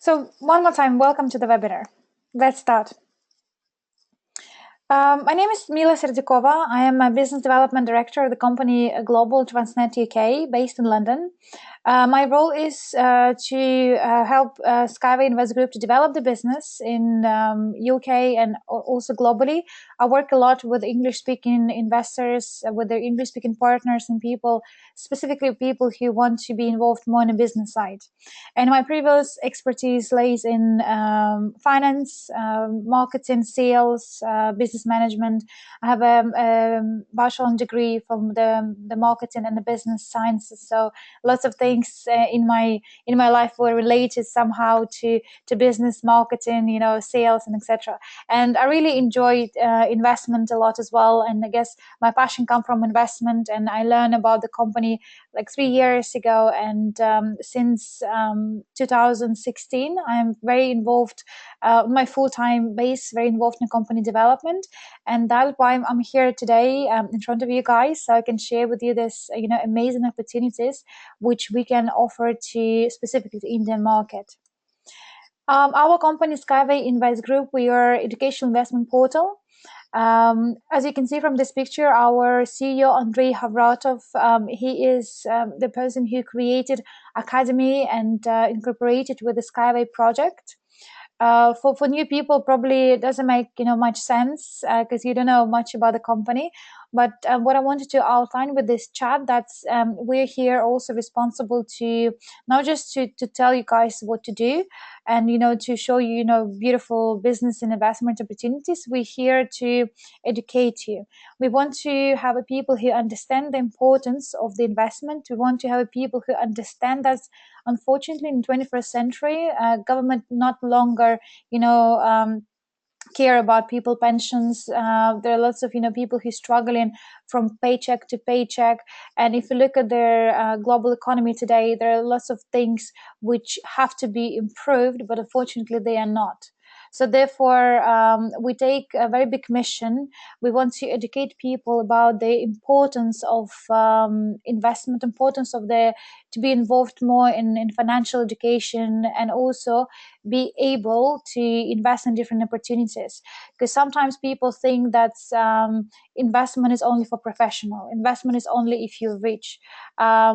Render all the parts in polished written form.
So one more time, welcome to the webinar. Let's start. My name is Mila Serdikova. I am a business development director of the company Global Transnet UK, based in London. My role is to help SkyWay Invest Group to develop the business in UK and also globally. I work a lot with English-speaking investors, with their English-speaking partners and people, specifically people who want to be involved more on the business side. And my previous expertise lays in finance, marketing, sales, business management. I have a bachelor degree from the marketing and the business sciences. So lots of things in my life were related somehow to business, marketing, sales, and etc. And I really enjoyed investment a lot as well. And I guess my passion come from investment, and I learned about the company like 3 years ago. And since 2016, I'm very involved, my full-time base, very involved in company development. And that's why I'm here today in front of you guys, so I can share with you this, amazing opportunities which we can offer to specifically the Indian market. Our company Skyway Invest Group, we are educational investment portal. As you can see from this picture, our CEO Andrei Havratov, he is the person who created Academy and incorporated with the Skyway project. For new people, probably it doesn't make much sense because you don't know much about the company. But what I wanted to outline with this chat, that's we're here also responsible to not just to tell you guys what to do, and to show you beautiful business and investment opportunities. We're here to educate you. We want to have a people who understand the importance of the investment. We want to have a people who understand that unfortunately in the 21st century, government not longer care about people pensions. There are lots of people who are struggling from paycheck to paycheck, and if you look at their global economy today, there are lots of things which have to be improved, but unfortunately they are not. So therefore, we take a very big mission. We want to educate people about the importance of investment, importance of to be involved more in financial education, and also be able to invest in different opportunities. Because sometimes people think that investment is only for professional. Investment is only if you're rich. I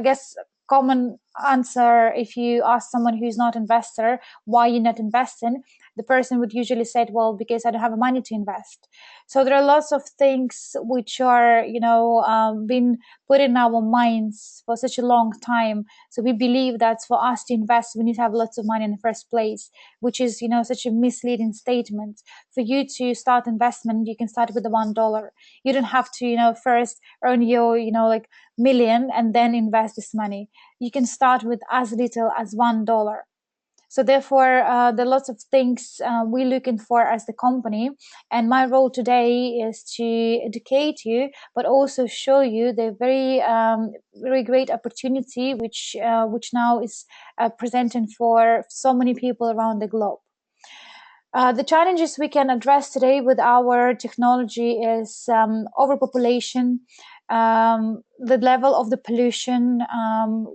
guess common answer, if you ask someone who's not investor why you're not investing, the person would usually say, well, because I don't have money to invest. So there are lots of things which are been put in our minds for such a long time. So we believe that for us to invest, we need to have lots of money in the first place, which is such a misleading statement. For you to start investment, you can start with the $1. You don't have to first earn your like million and then invest this money. You can start with as little as $1. So therefore, there are lots of things we're looking for as the company. And my role today is to educate you, but also show you the very great opportunity which now is presenting for so many people around the globe. The challenges we can address today with our technology is overpopulation, the level of the pollution.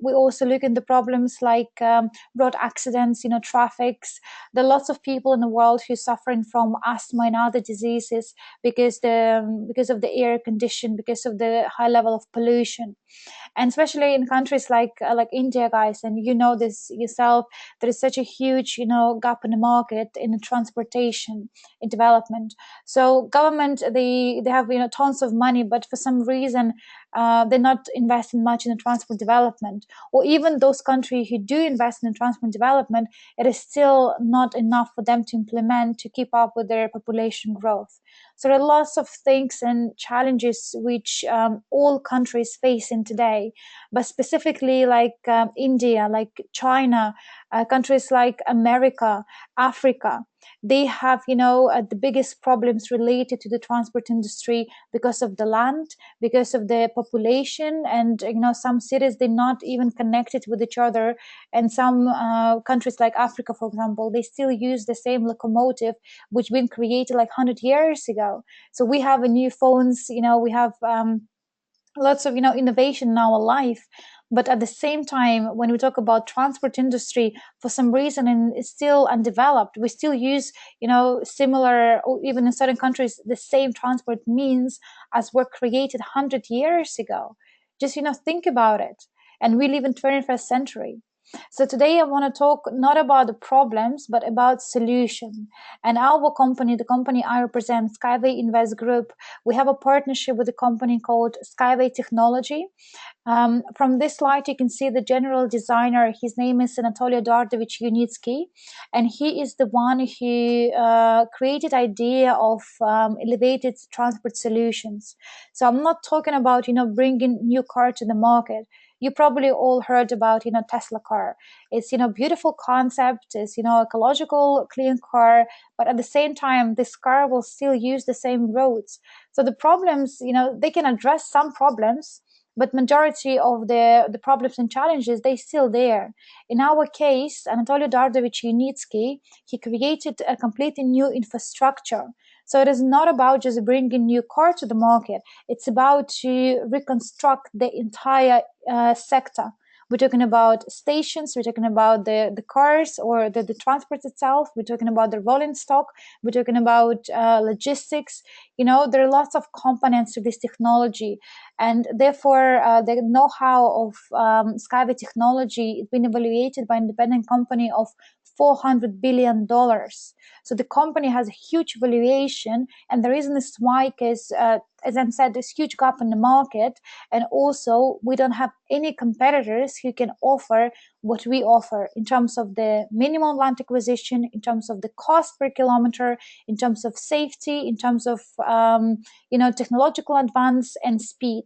We also look at the problems like road accidents, traffics. There are lots of people in the world who are suffering from asthma and other diseases because of the air condition, because of the high level of pollution. And especially in countries like India, guys, and this yourself, there is such a huge gap in the market in the transportation in development. So government, they have tons of money, but for some reason they're not investing much in the transport development. Or even those countries who do invest in transport development, it is still not enough for them to implement to keep up with their population growth. So there are lots of things and challenges which all countries face in today, but specifically like India, like China, countries like America, Africa, they have the biggest problems related to the transport industry because of the land, because of the population, and some cities, they're not even connected with each other. And some countries like Africa, for example, they still use the same locomotive which been created like 100 years ago. So we have a new phones, we have lots of innovation in our life, But at the same time, when we talk about transport industry, for some reason, and it's still undeveloped, we still use, similar, or even in certain countries, the same transport means as were created 100 years ago. Just, think about it. And we live in 21st century. So today I want to talk not about the problems, but about solution. And our company, the company I represent, SkyWay Invest Group, we have a partnership with a company called SkyWay Technology. From this slide, you can see the general designer. His name is Anatoly Eduardovich Unitsky, and he is the one who created idea of elevated transport solutions. So I'm not talking about, bringing new car to the market. You probably all heard about, Tesla car. It's, beautiful concept. It's, ecological, clean car, but at the same time, this car will still use the same roads. So the problems, they can address some problems, but majority of the problems and challenges, they still there. In our case, Anatoly Dardovich Unitsky, he created a completely new infrastructure. So it is not about just bringing new car to the market. It's about to reconstruct the entire sector. We're talking about stations, we're talking about the cars or the transport itself, we're talking about the rolling stock, we're talking about logistics. There are lots of components to this technology, and therefore the know-how of Skyway technology has been evaluated by an independent company of $400 billion. So the company has a huge valuation, and the reason is why is, as I said, there's huge gap in the market, and also we don't have any competitors who can offer what we offer in terms of the minimum land acquisition, in terms of the cost per kilometer, in terms of safety, in terms of technological advance and speed.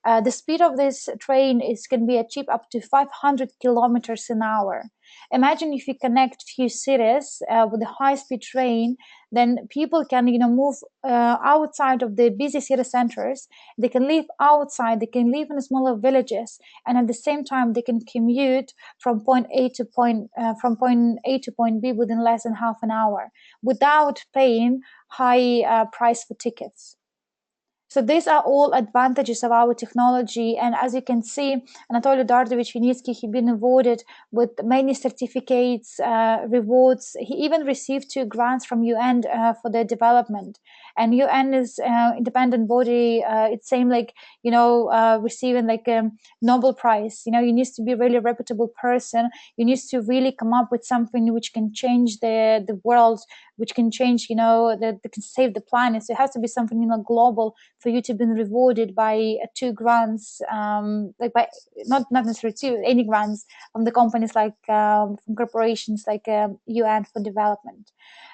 The speed of this train can be achieved up to 500 kilometers an hour. Imagine if you connect few cities with a high-speed train, then people can, move outside of the busy city centers. They can live outside. They can live in smaller villages, and at the same time, they can commute from point A to point B within less than half an hour without paying high price for tickets. So these are all advantages of our technology. And as you can see, Anatoly Dardovich Vinitsky, he's been awarded with many certificates, rewards. He even received 2 grants from UN for their development. And UN is independent body. It's same like, receiving like a Nobel Prize. You need to be a really reputable person. You need to really come up with something which can change the world, which can change, that can save the planet. So it has to be something, global for you to be rewarded by 2 grants, like by not necessarily two, any grants from the companies like from corporations like UN for development.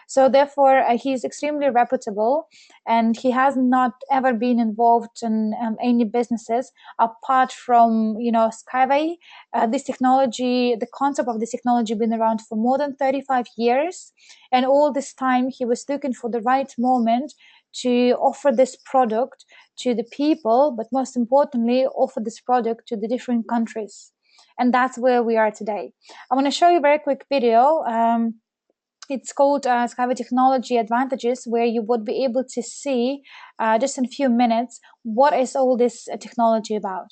So therefore, he is extremely reputable, and he has not ever been involved in any businesses apart from Skyway. This technology, the concept of this technology, been around for more than 35 years, and all this time he was looking for the right moment to offer this product to the people, but most importantly, offer this product to the different countries. And that's where we are today. I want to show you a very quick video. It's called Skyway Technology Advantages, where you would be able to see just in a few minutes what is all this technology about.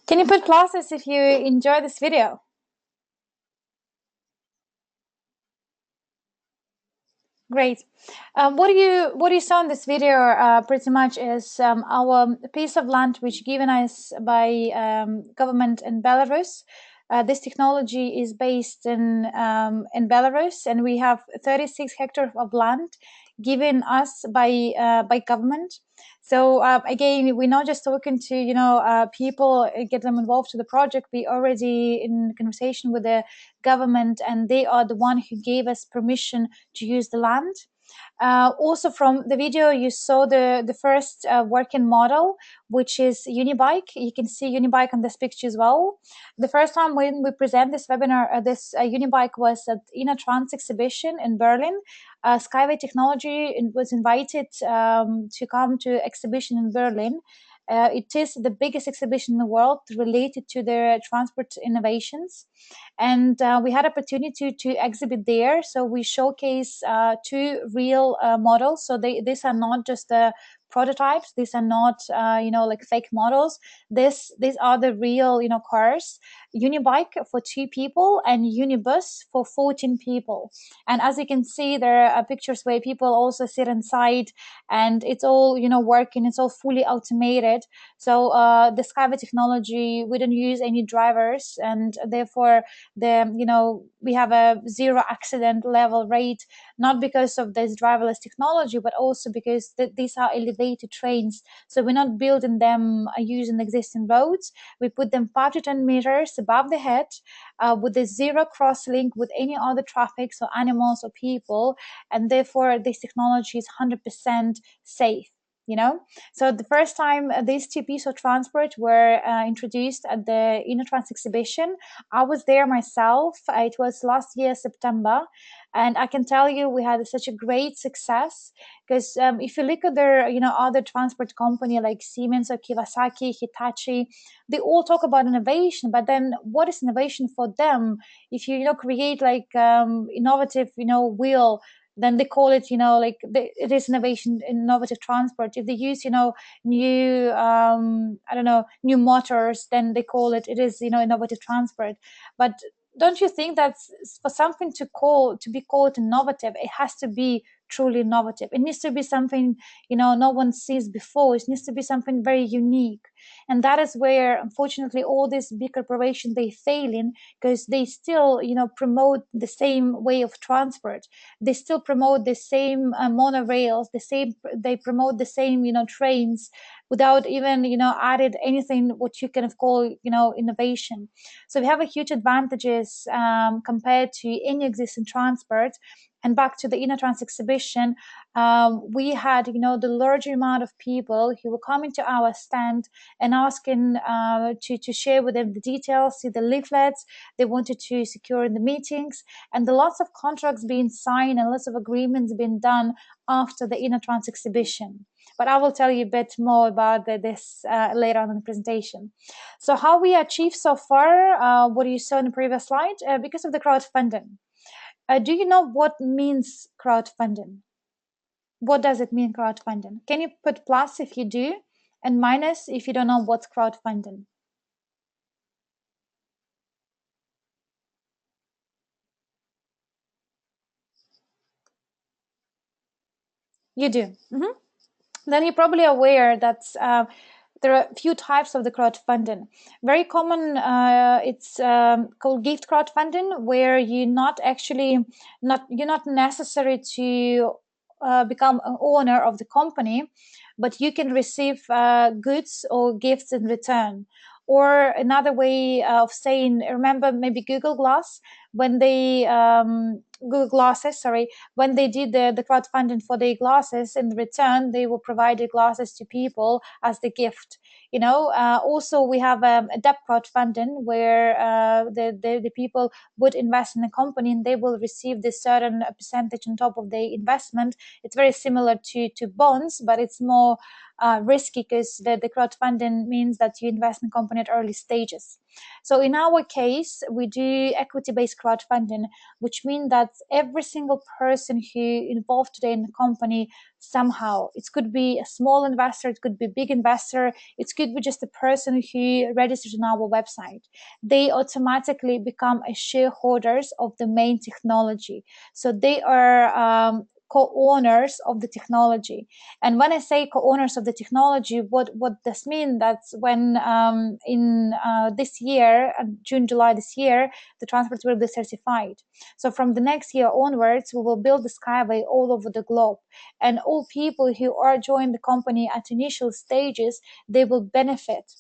Can you put pluses if you enjoy this video? Great. What you saw in this video pretty much is our piece of land which given us by government in Belarus. This technology is based in Belarus, and we have 36 hectares of land given us by government. So again, we're not just talking to people, get them involved to the project. We already in conversation with the government, and they are the one who gave us permission to use the land. Also, from the video, you saw the first working model, which is Unibike. You can see Unibike on this picture as well. The first time when we present this webinar, this Unibike was at InnoTrans exhibition in Berlin. SkyWay Technology was invited to come to exhibition in Berlin. It is the biggest exhibition in the world related to their transport innovations, and we had opportunity to exhibit there. So we showcase two real models. So these are not just prototypes. These are not like fake models. These are the real cars. Unibike for 2 people and Unibus for 14 people. And as you can see, there are pictures where people also sit inside, and it's all working. It's all fully automated. So the Skyway technology, we don't use any drivers, and therefore we have a zero accident level rate, not because of this driverless technology, but also because these are elevated trains. So we're not building them using existing roads. We put them 5 to 10 meters above the head, with a zero cross link with any other traffic, so animals or people, and therefore this technology is 100% safe. So the first time these two pieces of transport were introduced at the InnoTrans exhibition, I was there myself. It was last year September, and I can tell you we had such a great success, because if you look at their other transport company like Siemens or Kawasaki, Hitachi, they all talk about innovation, but then what is innovation for them? If you create like innovative wheel, then they call it it is innovation, innovative transport. If they use new I don't know, new motors, then they call it is innovative transport. But don't you think that for something to be called innovative, it has to be truly innovative? It needs to be something no one sees before. It needs to be something very unique. And that is where unfortunately all these big corporations, they fail in, because they still promote the same way of transport. They still promote the same monorails, they promote the same trains, without even added anything what you can call innovation. So we have a huge advantages compared to any existing transport. And back to the InnoTrans exhibition, we had the large amount of people who were coming to our stand and asking to share with them the details, see the leaflets. They wanted to secure in the meetings, and the lots of contracts being signed and lots of agreements being done after the InnoTrans exhibition. But I will tell you a bit more about this later on in the presentation. So how we achieved so far, what you saw in the previous slide, because of the crowdfunding. Do you know what means crowdfunding? What does it mean, crowdfunding? Can you put plus if you do, and minus if you don't know what's crowdfunding? You do. Then you're probably aware that there are a few types of the crowdfunding. Very common, it's called gift crowdfunding, where you're not necessary to become an owner of the company, but you can receive goods or gifts in return. Or another way of saying, remember maybe Google Glass, when they Google Glasses, sorry, when they did the crowdfunding for their glasses, in return they will provide the glasses to people as the gift. Also we have a debt crowdfunding, where the people would invest in the company, and they will receive this certain percentage on top of the investment. It's very similar to bonds, but it's more risky, because the crowdfunding means that you invest in a company at early stages. So in our case, we do equity-based crowdfunding, which means that every single person who involved today in the company somehow, it could be a small investor, it could be a big investor, it could be just a person who registered on our website. They automatically become a shareholders of the main technology. So they are co-owners of the technology. And when I say co-owners of the technology, what this means? That's when in this year, June, July this year, the transport will be certified. So from the next year onwards, we will build the SkyWay all over the globe. And all people who are joining the company at initial stages, they will benefit.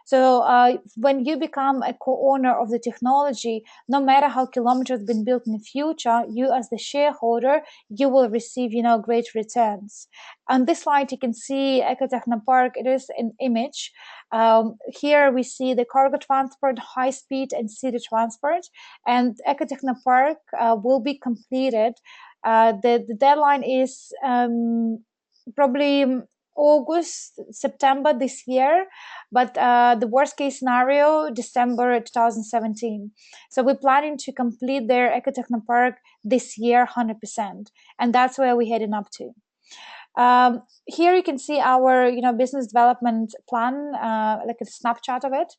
So when you become a co-owner of the technology, no matter how kilometers been built in the future, you as the shareholder, you will receive, great returns. On this slide, you can see Ecotechnopark. It is an image. Here we see the cargo transport, high speed and city transport, and Ecotechnopark will be completed. The deadline is probably August, September this year, but the worst case scenario, December 2017. So we're planning to complete their Ecotechnopark this year, 100%, and that's where we're heading up to. Here you can see our, business development plan, like a snapshot of it.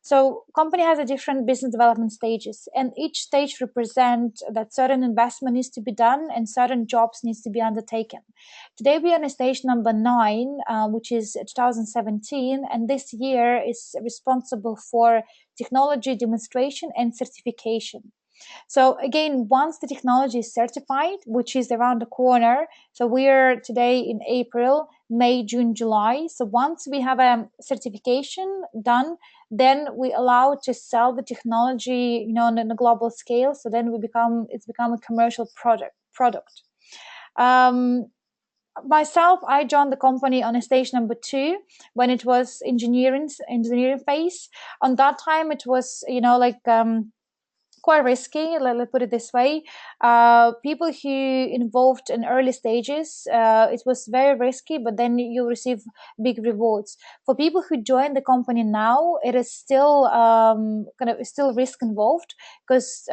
So company has a different business development stages, and each stage represents that certain investment needs to be done and certain jobs needs to be undertaken. Today we are on stage number 9, which is 2017, and this year is responsible for technology demonstration and certification. So again, once the technology is certified, which is around the corner, so we are today in April, May, June, July. So once we have a certification done, then we allow to sell the technology, on a global scale. So then it's become a commercial product. Myself, I joined the company on a stage number 2 when it was engineering phase. On that time, it was, quite risky, let's put it this way. People who involved in early stages, it was very risky, but then you receive big rewards. For people who join the company now, it is still still risk involved, because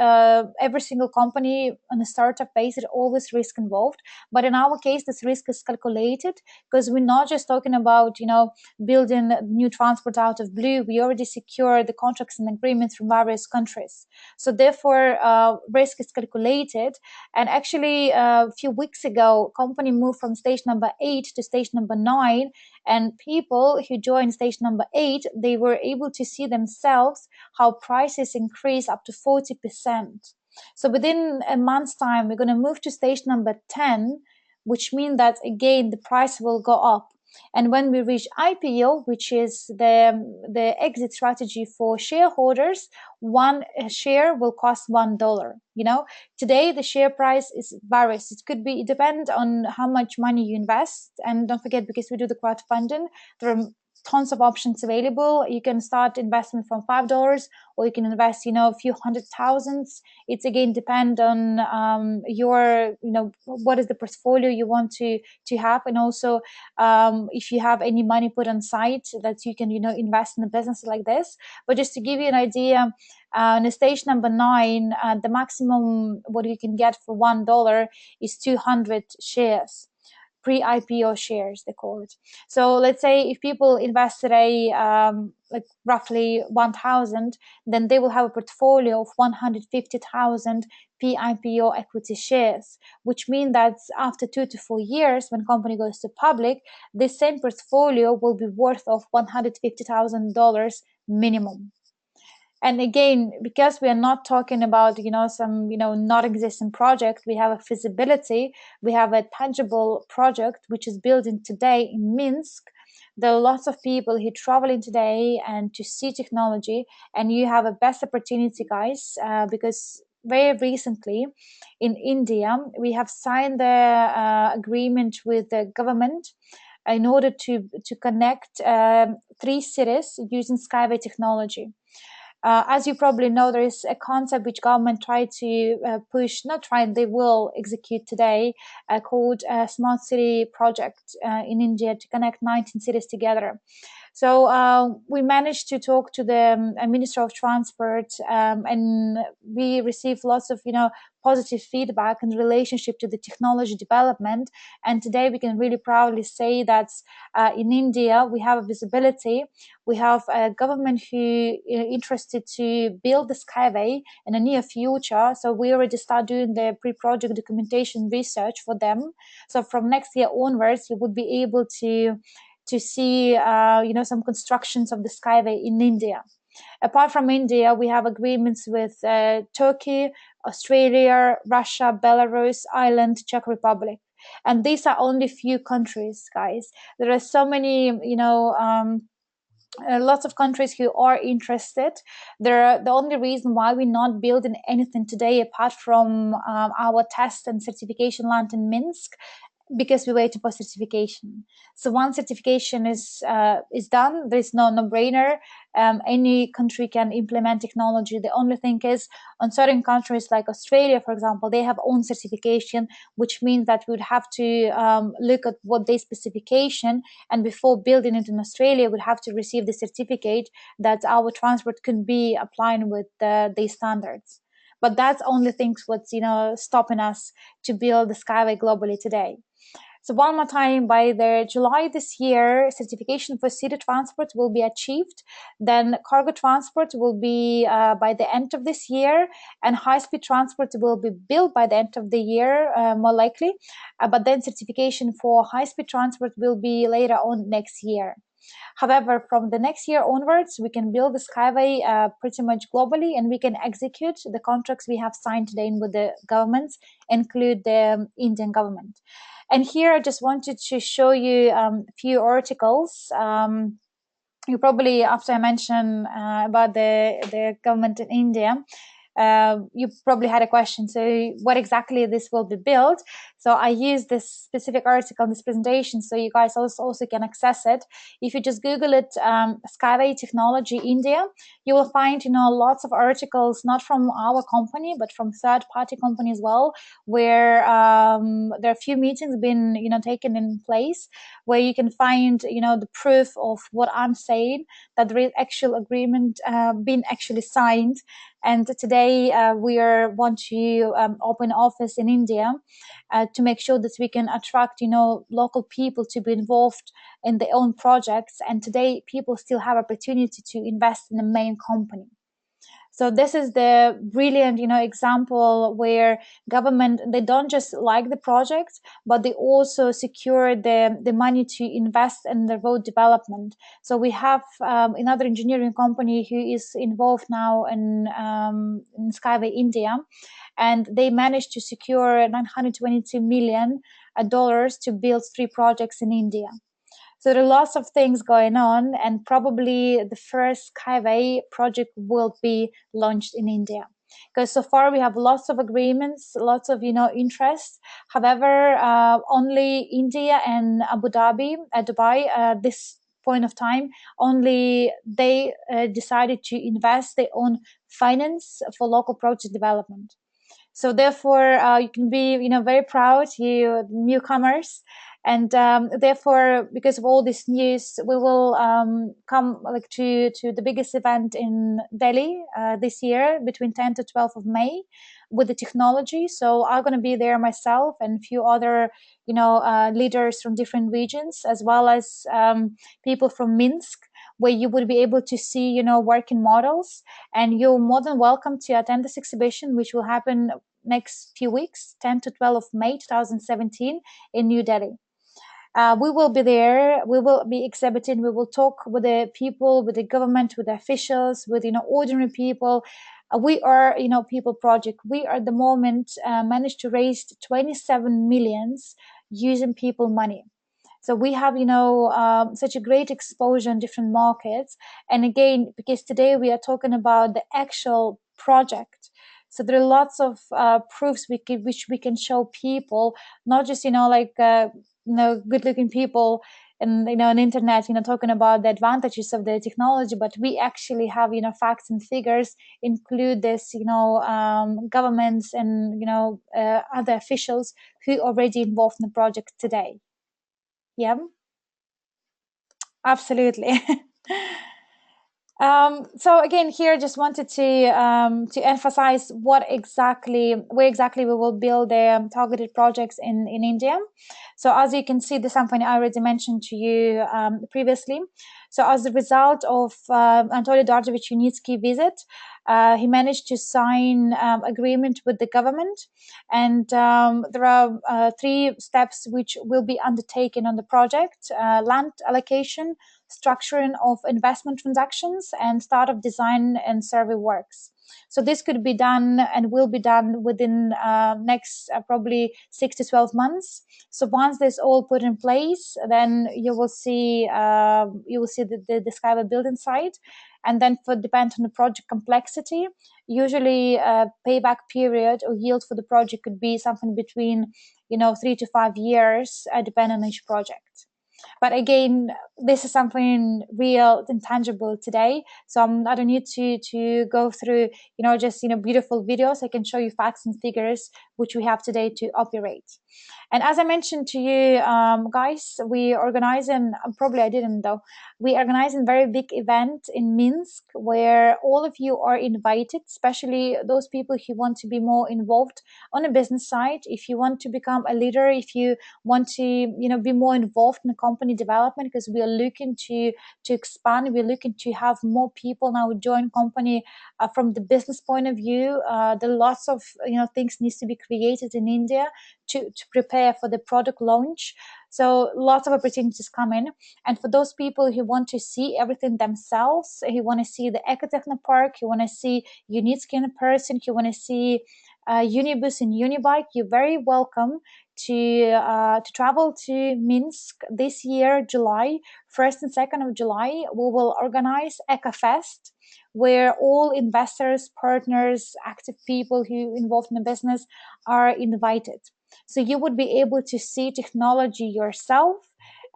every single company on a startup phase, it always risk involved. But in our case, this risk is calculated, because we're not just talking about building new transport out of blue. We already secure the contracts and agreements from various countries. So therefore, risk is calculated. And actually, a few weeks ago, company moved from stage number 8 to stage number 9. And people who joined stage number 8, they were able to see themselves how prices increase up to 40%. So within a month's time, we're going to move to stage number 10, which means that, again, the price will go up. And when we reach IPO, which is the exit strategy for shareholders, one share will cost $1. Today the share price is varies. It depends on how much money you invest. And don't forget, because we do the crowdfunding, there are tons of options available. You can start investment from $5, or you can invest, a few hundred thousands. It's again depend on your, what is the portfolio you want to have, and also if you have any money put on site that you can, invest in a business like this. But just to give you an idea, in stage number 9, the maximum what you can get for $1 is 200 shares. Pre-IPO shares, they call it. So let's say if people invest today, like roughly 1,000, then they will have a portfolio of 150,000 pre-IPO equity shares, which means that after 2 to 4 years, when company goes to public, this same portfolio will be worth of $150,000 minimum. And again, because we are not talking about, some, not existing project, we have a feasibility, we have a tangible project, which is building today in Minsk. There are lots of people who traveling today and to see technology, and you have a best opportunity, guys, because very recently in India, we have signed the agreement with the government in order to connect 3 cities using SkyWay technology. As you probably know, there is a concept which government tried to they will execute today, called Smart City Project in India, to connect 19 cities together. So we managed to talk to the Minister of Transport, and we received lots of, positive feedback in relationship to the technology development. And today we can really proudly say that in India we have a visibility. We have a government who interested to build the Skyway in the near future. So we already start doing the pre-project documentation research for them. So from next year onwards, you would be able to see, some constructions of the Skyway in India. Apart from India, we have agreements with Turkey, Australia, Russia, Belarus, Ireland, Czech Republic. And these are only few countries, guys. There are so many, lots of countries who are interested. The only reason why we're not building anything today, apart from our test and certification land in Minsk, because we waited for certification. So once certification is done, there is no brainer. Any country can implement technology. The only thing is, on certain countries like Australia, for example, they have own certification, which means that we would have to look at what their specification, and before building it in Australia, we'd have to receive the certificate that our transport can be applying with these standards. But that's only things what's stopping us to build the Skyway globally today. So one more time, by the July this year, certification for city transport will be achieved. Then cargo transport will be by the end of this year, and high-speed transport will be built by the end of the year, more likely. But then certification for high-speed transport will be later on next year. However, from the next year onwards, we can build the Skyway pretty much globally, and we can execute the contracts we have signed today with the governments, include the Indian government. And here I just wanted to show you a few articles. You probably, after I mention about the government in India, you probably had a question. So what exactly this will be built? So I use this specific article in this presentation so you guys also can access it. If you just Google it, Skyway Technology India, you will find, lots of articles, not from our company, but from third-party company as well, where there are a few meetings been, taken in place, where you can find, the proof of what I'm saying, that there is actual agreement been actually signed. And today we want to open office in India to make sure that we can attract, local people to be involved in their own projects. And today people still have opportunity to invest in the main company. So this is the brilliant, example where government, they don't just like the project, but they also secure the money to invest in the road development. So we have another engineering company who is involved now in Skyway India, and they managed to secure $922 million to build 3 projects in India. So there are lots of things going on, and probably the first Skyway project will be launched in India. Because so far we have lots of agreements, lots of interest. However, only India and Abu Dhabi, Dubai, this point of time, only they decided to invest their own finance for local project development. So therefore, you can be, very proud, you newcomers, and therefore, because of all this news, we will come to the biggest event in Delhi this year, between 10 to 12 of May, with the technology. So I'm going to be there myself and a few other, leaders from different regions, as well as people from Minsk, where you would be able to see, working models. And you're more than welcome to attend this exhibition, which will happen next few weeks, 10 to 12 of May 2017 in New Delhi. We will be there. We will be exhibiting. We will talk with the people, with the government, with the officials, with ordinary people. We are people project. We are at the moment managed to raise 27 millions using people money. So we have, such a great exposure in different markets. And again, because today we are talking about the actual project. So there are lots of proofs which we can show people, not just, good-looking people and, on internet, talking about the advantages of the technology, but we actually have, facts and figures, include this, governments and, other officials who are already involved in the project today. Yeah. Absolutely. So again, here just wanted to emphasize where exactly we will build the targeted projects in India. So as you can see, the something I already mentioned to you previously. So as a result of Anatoly Darjevich Unitsky visit, he managed to sign agreement with the government, and there are three steps which will be undertaken on the project: land allocation, structuring of investment transactions, and start of design and survey works. So this could be done and will be done within next probably 6 to 12 months. So once this all put in place, then you will see the Skyway building site, and then for depend on the project complexity, usually payback period or yield for the project could be something between 3 to 5 years, depending on each project. But again, this is something real and tangible today. So I don't need to go through, just beautiful videos. I can show you facts and figures which we have today to operate. And as I mentioned to you, guys, we organizing, probably I didn't though, we organizing very big event in Minsk where all of you are invited, especially those people who want to be more involved on a business side. If you want to become a leader, if you want to, be more involved in company development, because we are looking to expand, we're looking to have more people now join company from the business point of view. There are lots of, things needs to be created in India to prepare for the product launch. So lots of opportunities come in. And for those people who want to see everything themselves, who want to see the Ecotechno Park, who want to see Unitsky in person, who want to see Unibus and Unibike, you're very welcome to travel to Minsk this year, July 1st and 2nd of July. We will organize EcoFest, where all investors, partners, active people who involved in the business are invited. So you would be able to see technology yourself.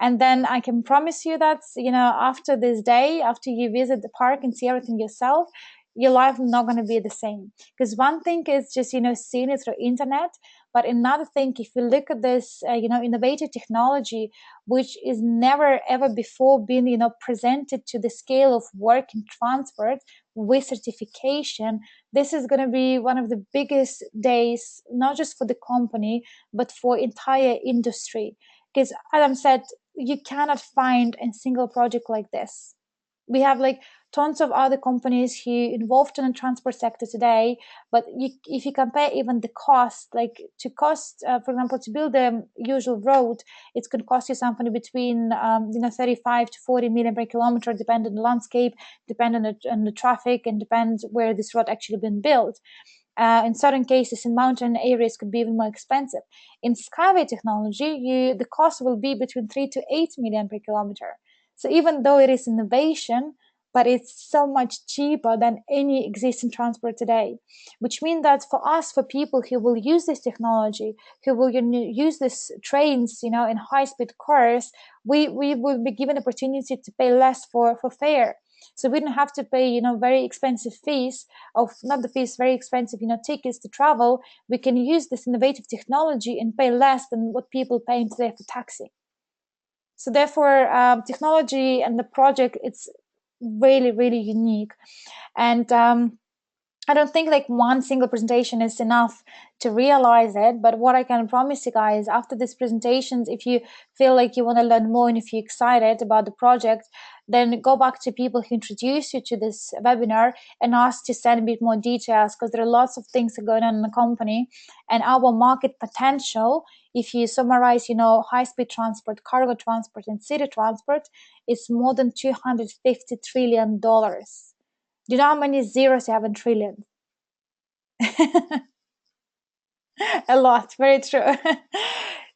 And then I can promise you that, after this day, after you visit the park and see everything yourself, your life is not going to be the same. Because one thing is just, seeing it through internet. But another thing, if you look at this, innovative technology, which is never ever before been, presented to the scale of work and transport with certification, this is going to be one of the biggest days, not just for the company, but for entire industry. Because Adam said, you cannot find a single project like this. We have like tons of other companies who involved in the transport sector today, but if you compare even the cost, like to cost, for example, to build a usual road, it's going to cost you something between 35 to 40 million per kilometer, depending on the landscape, depending on the traffic, and depends where this road actually been built. In certain cases, in mountain areas, could be even more expensive. In Skyway technology, the cost will be between 3 to 8 million per kilometer. So even though it is innovation, but it's so much cheaper than any existing transport today, which means that for us, for people who will use this technology, who will use these trains, in high-speed cars, we will be given opportunity to pay less for fare. So we don't have to pay, very expensive fees of not the fees, very expensive, tickets to travel. We can use this innovative technology and pay less than what people pay today for taxi. So therefore, technology and the project, it's really, really unique. And I don't think like one single presentation is enough to realize it. But what I can promise you guys, after these presentations, if you feel like you want to learn more and if you're excited about the project, then go back to people who introduced you to this webinar and ask to send a bit more details, because there are lots of things going on in the company. And our market potential, if you summarize, high-speed transport, cargo transport, and city transport, is more than $250 trillion. Do you know how many zeros you have in trillion? A lot, very true.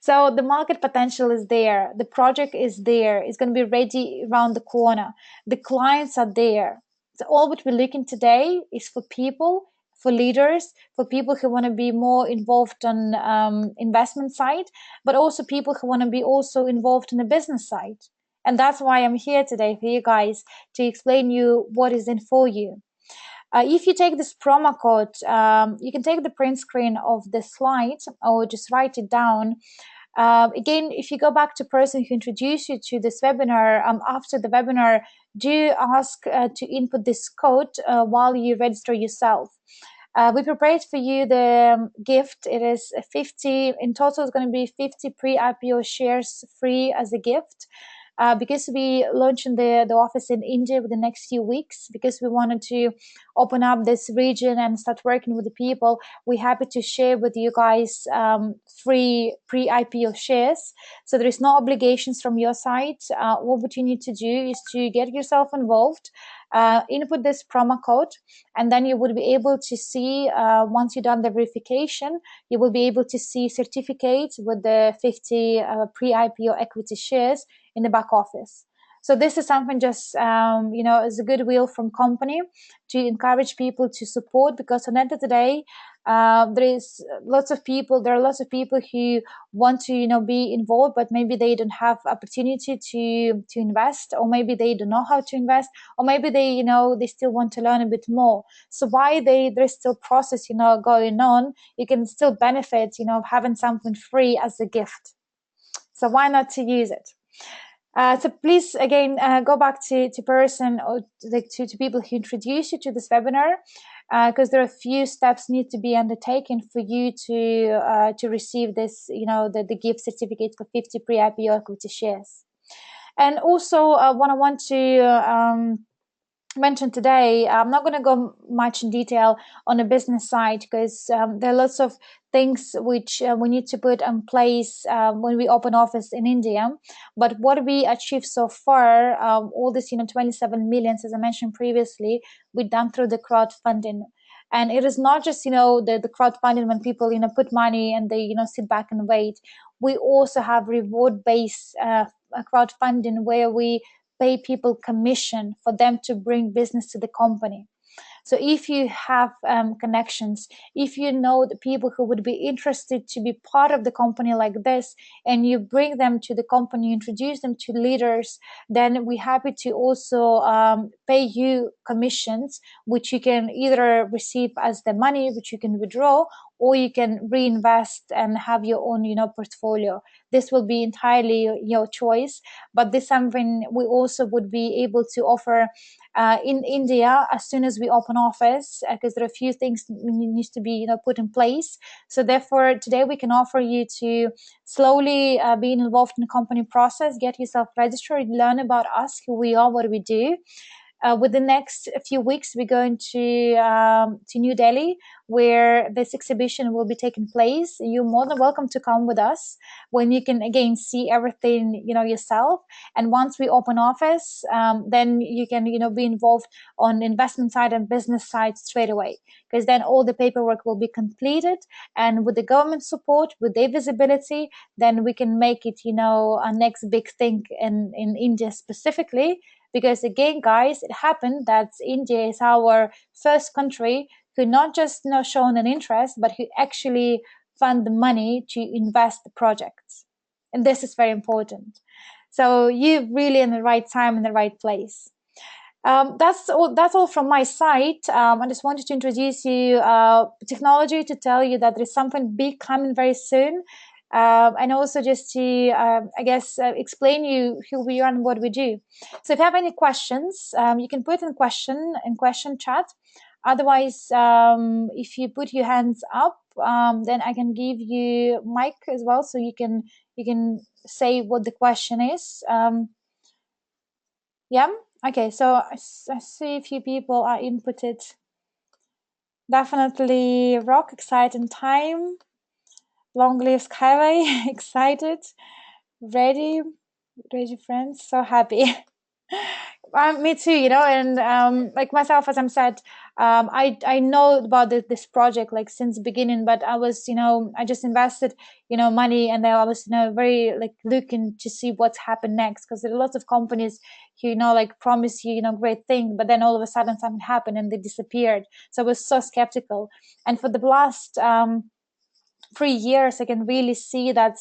So the market potential is there. The project is there. It's going to be ready around the corner. The clients are there. So all what we're looking today is for people, for leaders, for people who want to be more involved on investment side, but also people who want to be also involved in the business side. And that's why I'm here today for you guys to explain you what is in for you. If you take this promo code, you can take the print screen of the slide or just write it down. Again, if you go back to person who introduced you to this webinar, after the webinar, do ask to input this code while you register yourself. We prepared for you the gift. It is 50 in total. It's going to be 50 pre-IPO shares free as a gift. Because we launched the office in India within the next few weeks, because we wanted to open up this region and start working with the people, we're happy to share with you guys free pre-IPO shares. So there is no obligations from your side. What you need to do is to get yourself involved, input this promo code, and then you will be able to see, once you've done the verification, you will be able to see certificates with the 50 pre-IPO equity shares in the back office. So this is something just, is a goodwill from company to encourage people to support, because at the end of the day, there are lots of people who want to, be involved, but maybe they don't have opportunity to invest, or maybe they don't know how to invest, or maybe they still want to learn a bit more. So why there's still process, going on, you can still benefit, of having something free as a gift. So why not to use it? So please, again, go back to person, or to people who introduced you to this webinar, because there are a few steps need to be undertaken for you to receive this, the gift certificate for 50 pre-IPO equity shares. And also, what I want to mentioned today, I'm not going to go much in detail on the business side, because there are lots of things which we need to put in place when we open office in India. But what we achieved so far, all this 27 millions, as I mentioned previously, we done through the crowdfunding. And it is not just the crowdfunding when people put money and they sit back and wait. We also have reward based crowdfunding, where we pay people commission for them to bring business to the company. So if you have connections, if you know the people who would be interested to be part of the company like this, and you bring them to the company, introduce them to leaders, then we're happy to also pay you commissions, which you can either receive as the money, which you can withdraw, or you can reinvest and have your own, portfolio. This will be entirely your choice, but this is something we also would be able to offer in India as soon as we open office, because there are a few things need to be put in place. So therefore, today we can offer you to slowly be involved in the company process, get yourself registered, learn about us, who we are, what we do. With the next few weeks, we're going to New Delhi, where this exhibition will be taking place. You're more than welcome to come with us, when you can again see everything yourself. And once we open office, then you can be involved on investment side and business side straight away, because then all the paperwork will be completed, and with the government support, with their visibility, then we can make it a next big thing in India specifically. Because again, guys, it happened that India is our first country who not just shown an interest, but who actually fund the money to invest the projects. And this is very important. So you're really in the right time, in the right place. That's all from my side. I just wanted to introduce you technology, to tell you that there's something big coming very soon. And also just to, explain you who we are and what we do. So if you have any questions, you can put in question chat. Otherwise, if you put your hands up, then I can give you mic as well, so you can say what the question is. Yeah. Okay. So I see a few people are inputted. Definitely rock, exciting time. Long live SkyWay. Excited. Ready, friends. So happy. Me too, and like myself, as I'm said, I know about this project like since beginning, but I was, I just invested, money, and then I was, very like looking to see what's happened next, because there are lots of companies who, like promise you, great thing, but then all of a sudden something happened and they disappeared. So I was so skeptical, and for the last 3 years, I can really see that,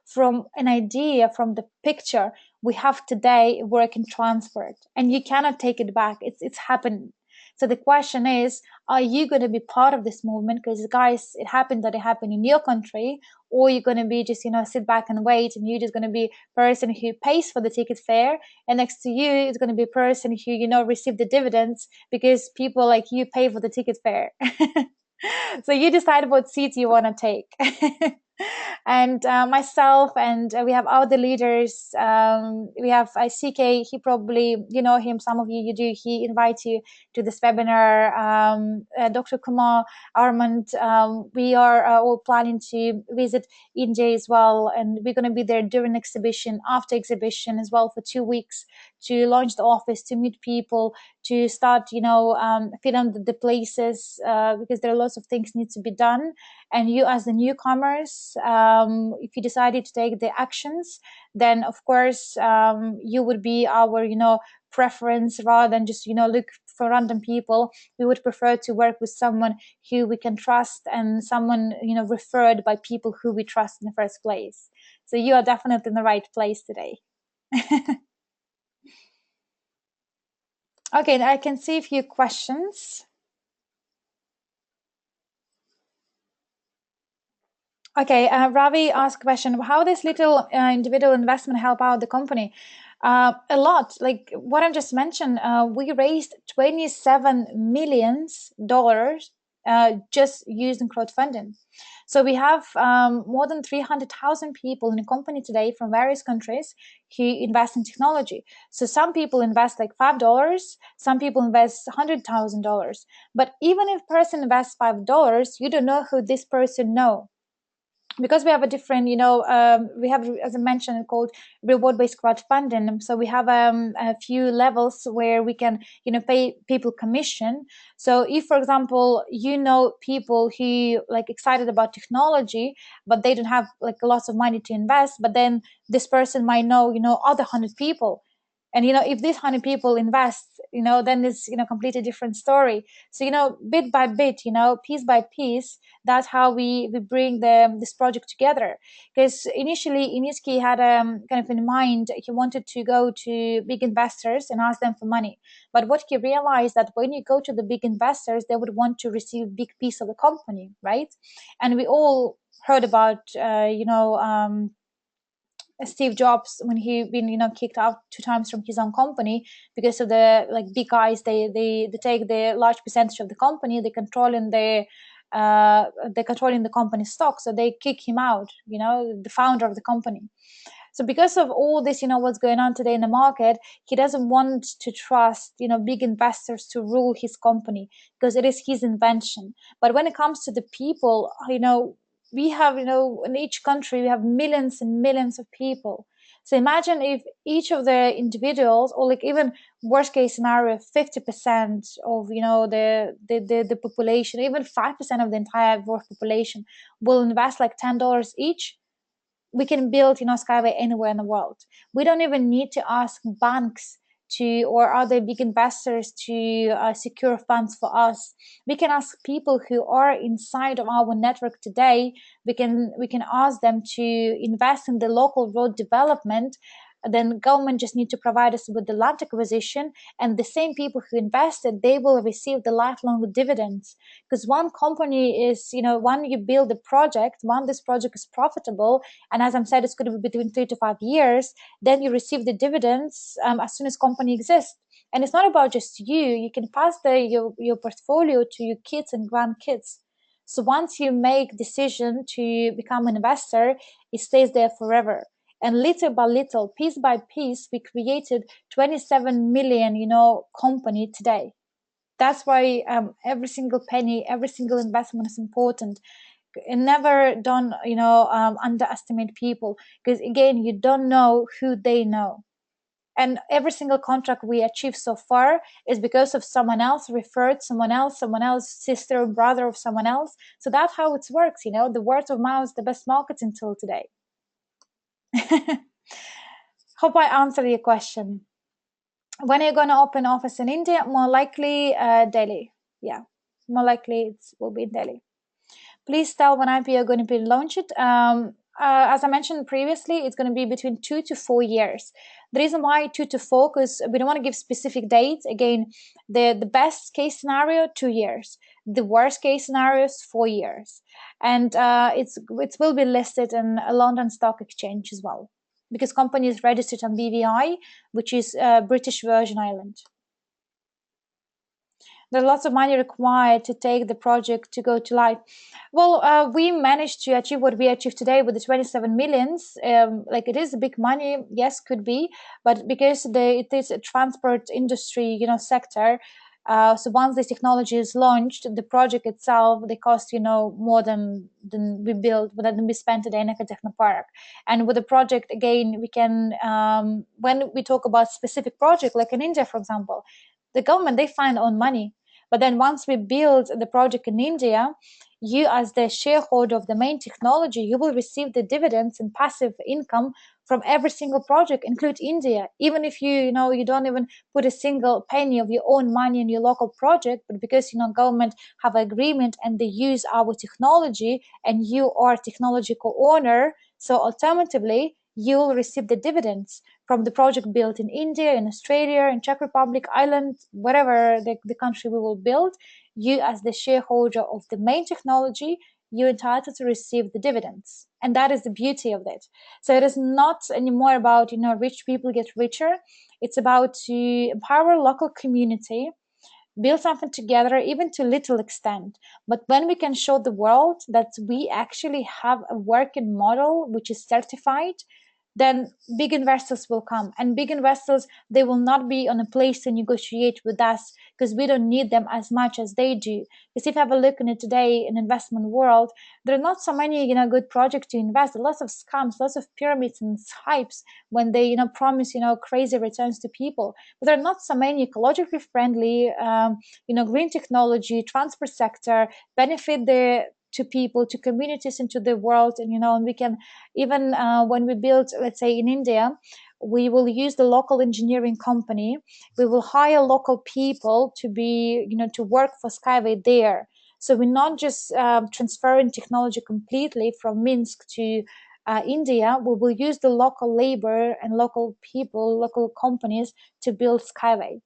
from an idea, from the picture we have today, working transferred, and you cannot take it back. It's happened. So the question is, are you going to be part of this movement? Because guys, it happened that it happened in your country, or you're going to be just, sit back and wait, and you're just going to be person who pays for the ticket fare, and next to you is going to be a person who, receive the dividends because people like you pay for the ticket fare. So you decide what seat you want to take. And myself, and we have other leaders. We have CK. He probably, you know him. Some of you do. He invites you to this webinar. Dr. Kumar, Armand. We are all planning to visit India as well, and we're going to be there during exhibition, after exhibition as well, for 2 weeks to launch the office, to meet people, to start, fill in the places, because there are lots of things need to be done. And you, as the newcomers, if you decided to take the actions, then of course you would be our, preference, rather than just, look for random people. We would prefer to work with someone who we can trust, and someone, referred by people who we trust in the first place. So you are definitely in the right place today. Okay, I can see a few questions. Okay, Ravi asked a question: how does little individual investment help out the company? A lot. Like what I just mentioned, we raised $27 million just using crowdfunding. So we have more than 300,000 people in the company today from various countries who invest in technology. So some people invest like $5, some people invest $100,000. But even if a person invests $5, you don't know who this person know, because we have a different, we have, as I mentioned, called reward-based crowdfunding. So we have a few levels where we can, pay people commission. So if, for example, people who like excited about technology, but they don't have like lots of money to invest, but then this person might know, other 100 people. And if these 100 people invest, then it's completely different story. So bit by bit, piece by piece, that's how we bring this project together. Because initially Iniski had kind of in mind, he wanted to go to big investors and ask them for money. But what he realized, that when you go to the big investors, they would want to receive big piece of the company, right? And we all heard about Steve Jobs, when he been kicked out 2 times from his own company because of the like big guys, they take the large percentage of the company, they're controlling the company's stock, so they kick him out, the founder of the company. So because of all this, what's going on today in the market, he doesn't want to trust, big investors to rule his company, because it is his invention. But when it comes to the people, we have, in each country, we have millions and millions of people. So imagine if each of the individuals, or like even worst case scenario, 50% of, the population, even 5% of the entire world population will invest like $10 each, we can build, SkyWay anywhere in the world. We don't even need to ask banks to, or other big investors to secure funds for us. We can ask people who are inside of our network today. We can ask them to invest in the local road development. Then government just need to provide us with the land acquisition, and the same people who invested, they will receive the lifelong dividends. Because one company is, when you build a project, when this project is profitable, and as I said, it's going to be between 3 to 5 years, then you receive the dividends as soon as company exists. And it's not about just you can pass your portfolio to your kids and grandkids. So once you make decision to become an investor, it stays there forever. And little by little, piece by piece, we created 27 million, company today. That's why every single penny, every single investment is important. And never don't, underestimate people, because again, you don't know who they know. And every single contract we achieved so far is because of someone else referred someone else, sister or brother of someone else. So that's how it works. The word of mouth is the best marketing tool today. Hope I answered your question. When are you going to open office in India? More likely Delhi. Yeah, more likely it will be in Delhi. Please tell when IPO going to be launched. as I mentioned previously, it's going to be between 2 to 4 years. The reason why 2 to 4, because we don't want to give specific dates. Again, the best case scenario 2 years, the worst case scenario is 4 years, and it will be listed in a London Stock Exchange as well, because company is registered on BVI, which is British Virgin Island. There's lots of money required to take the project to go to life. Well, we managed to achieve what we achieved today with the 27 millions. Like, it is big money, yes, could be, but because it is a transport industry, sector. So once this technology is launched, the project itself, they cost, more than we built, than we spent today in Eka Technopark. And with the project, again, we can, when we talk about specific project, like in India, for example, the government, they find own money. But then once we build the project in India, you as the shareholder of the main technology, you will receive the dividends and passive income from every single project, include India. Even if you don't even put a single penny of your own money in your local project, but because government have agreement and they use our technology and you are technological owner, so alternatively, you will receive the dividends from the project built in India, in Australia, in Czech Republic, Ireland, whatever the country we will build. You as the shareholder of the main technology, you're entitled to receive the dividends. And that is the beauty of it. So it is not anymore about, rich people get richer. It's about to empower local community, build something together, even to little extent. But when we can show the world that we actually have a working model which is certified, then big investors will come. And big investors, they will not be on a place to negotiate with us because we don't need them as much as they do. Because if you have a look in it today in investment world, there are not so many, good projects to invest. Lots of scams, lots of pyramids and hypes when they, promise, crazy returns to people. But there are not so many ecologically friendly, green technology, transport sector, benefit to people, to communities, and to the world. And we can even when we build, let's say in India, we will use the local engineering company. We will hire local people to be, to work for SkyWay there. So we're not just transferring technology completely from Minsk to India. We will use the local labor and local people, local companies to build SkyWay.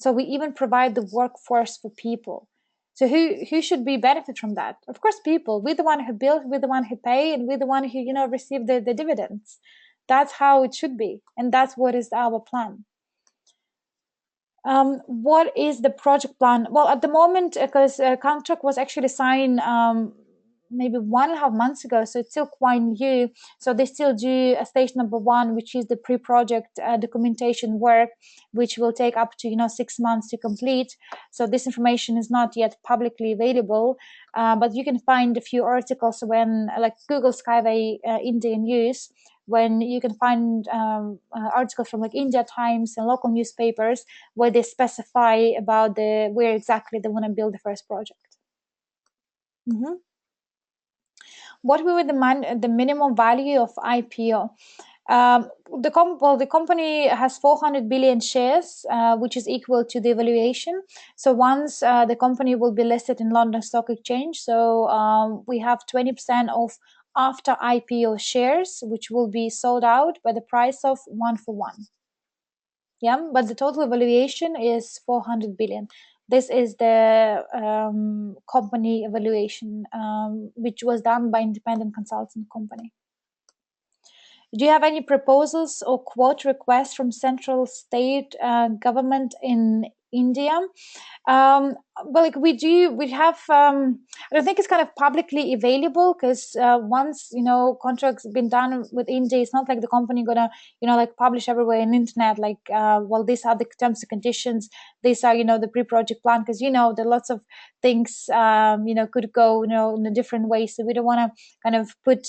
So we even provide the workforce for people. So who should be benefit from that? Of course, people. We're the one who build, we're the one who pay, and we're the one who receive the dividends. That's how it should be, and that's what is our plan. What is the project plan? Well, at the moment, because contract was actually signed maybe 1.5 months ago, so it's still quite new. So they still do a stage number one, which is the pre-project documentation work, which will take up to 6 months to complete. So this information is not yet publicly available, but you can find a few articles when, like Google Skyway India News, when you can find articles from like India Times and local newspapers where they specify about where exactly they want to build the first project. Mm-hmm. What will be the minimum value of IPO? The company has 400 billion shares, which is equal to the valuation. So once the company will be listed in London Stock Exchange, so we have 20% of after IPO shares, which will be sold out by the price of 1 for 1. Yeah, but the total valuation is 400 billion. This is the company evaluation, which was done by independent consultant company. Do you have any proposals or quote requests from central state government in India? Well, like we have, I don't think it's kind of publicly available because once, contracts been done with India, it's not like the company gonna, like publish everywhere in internet, like, well, these are the terms and conditions, these are, the pre-project plan, because, there are lots of things, could go, in a different way. So we don't want to kind of put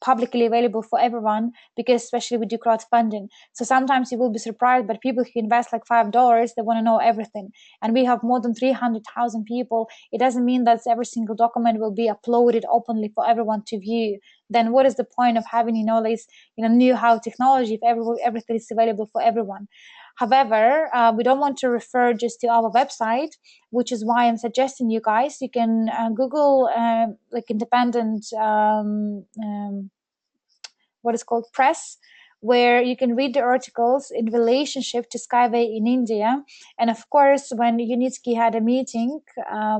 publicly available for everyone, because especially we do crowdfunding. So sometimes you will be surprised, but people who invest like $5, they want to know everything. And we have more than 300,000 people. It doesn't mean that every single document will be uploaded openly for everyone to view. Then what is the point of having, this, know-how technology if everything is available for everyone? However, we don't want to refer just to our website, which is why I'm suggesting you guys, you can Google like independent what is called press, where you can read the articles in relationship to Skyway in India. And of course, when Unitsky had a meeting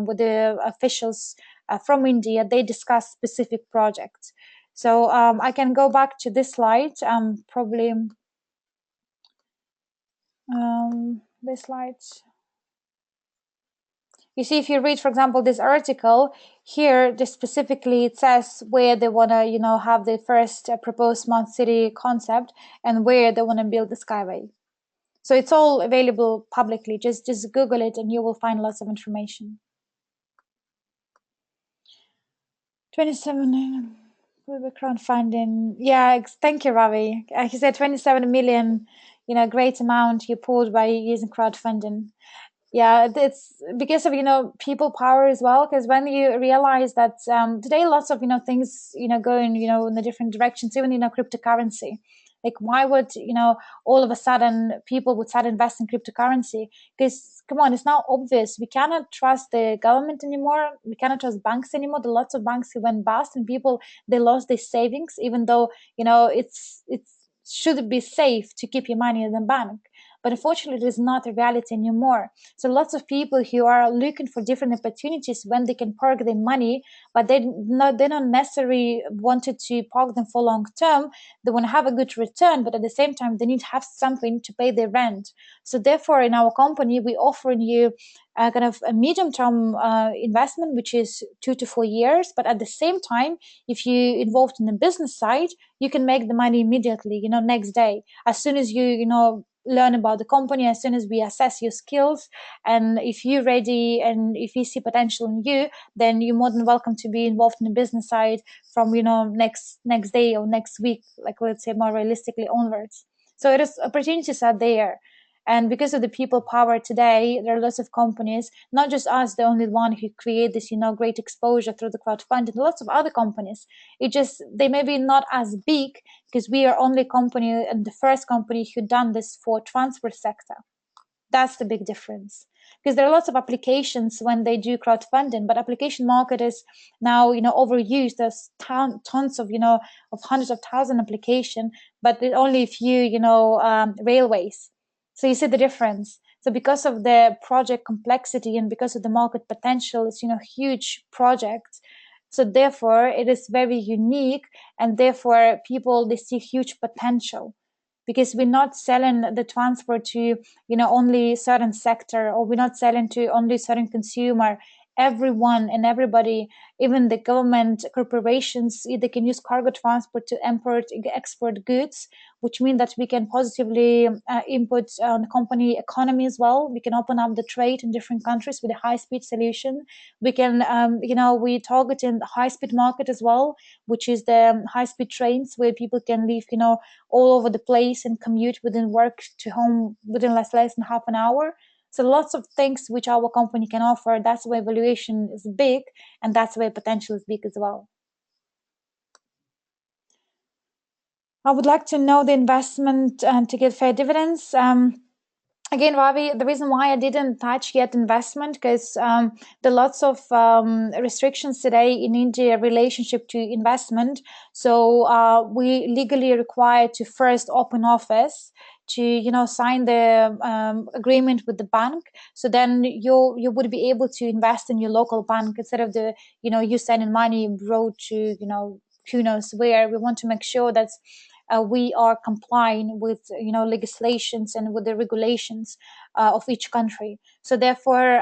with the officials from India, they discussed specific projects. So I can go back to this slide, probably this slide. You see, if you read, for example, this article here, just specifically it says where they want to, have the first proposed smart city concept and where they want to build the Skyway. So it's all available publicly. Just Google it and you will find lots of information. 27 crowdfunding. Yeah, thank you, Ravi. He said 27 million, great amount you pulled by using crowdfunding. Yeah, it's because of people power as well. Because when you realize that today lots of things going in the different directions, even cryptocurrency. Like why would all of a sudden people would start invest in cryptocurrency? Because come on, it's now obvious we cannot trust the government anymore. We cannot trust banks anymore. There are lots of banks who went bust and people they lost their savings, even though it's should be safe to keep your money in the bank. But unfortunately, it is not a reality anymore. So lots of people who are looking for different opportunities when they can park their money, but they don't necessarily wanted to park them for long term. They want to have a good return, but at the same time, they need to have something to pay their rent. So therefore, in our company, we offering you kind of a medium-term investment, which is 2 to 4 years. But at the same time, if you involved in the business side, you can make the money immediately, next day. As soon as you learn about the company, as soon as we assess your skills, and if you're ready and if we see potential in you, then you're more than welcome to be involved in the business side from next day or next week, like let's say more realistically onwards. So it is opportunities are there. And because of the people power today, there are lots of companies, not just us, the only one who create this, great exposure through the crowdfunding, lots of other companies. It just, they may be not as big because we are only company and the first company who done this for transport sector. That's the big difference. Because there are lots of applications when they do crowdfunding, but application market is now, overused. There's tons of, of hundreds of thousand application, but only a few, railways. So you see the difference. So because of the project complexity and because of the market potential, it's, huge project. So therefore it is very unique, and therefore people, they see huge potential, because we're not selling the transport to only certain sector, or we're not selling to only certain consumer. Everyone and everybody, even the government corporations, they can use cargo transport to export goods, which means that we can positively input on the company economy as well. We can open up the trade in different countries with a high-speed solution. We can we target in the high-speed market as well, which is the high-speed trains where people can live all over the place and commute within work to home within less than half an hour. So lots of things which our company can offer. That's why valuation is big, and that's why potential is big as well. I would like to know the investment and to get fair dividends. Again, Ravi, the reason why I didn't touch yet investment, because there are lots of restrictions today in India relationship to investment. So we legally required to first open office, to sign the agreement with the bank. So then you would be able to invest in your local bank instead of the you sending money abroad to who knows where. We want to make sure that we are complying with legislations and with the regulations of each country. So therefore,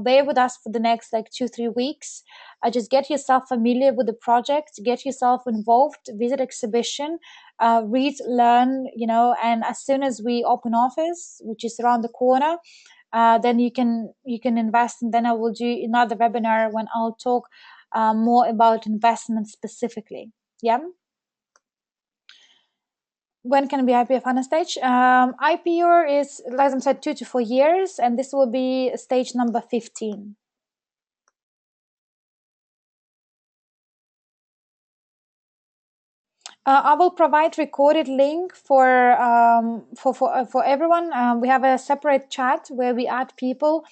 bear with us for the next 2-3 weeks. Just get yourself familiar with the project, get yourself involved, visit exhibition, read, learn, and as soon as we open office, which is around the corner, then you can invest. And then I will do another webinar when I'll talk more about investment specifically. Yeah. When can be IPO final stage? IPO is, like I said, 2 to 4 years, and this will be stage number 15. I will provide recorded link for everyone. We have a separate chat where we add people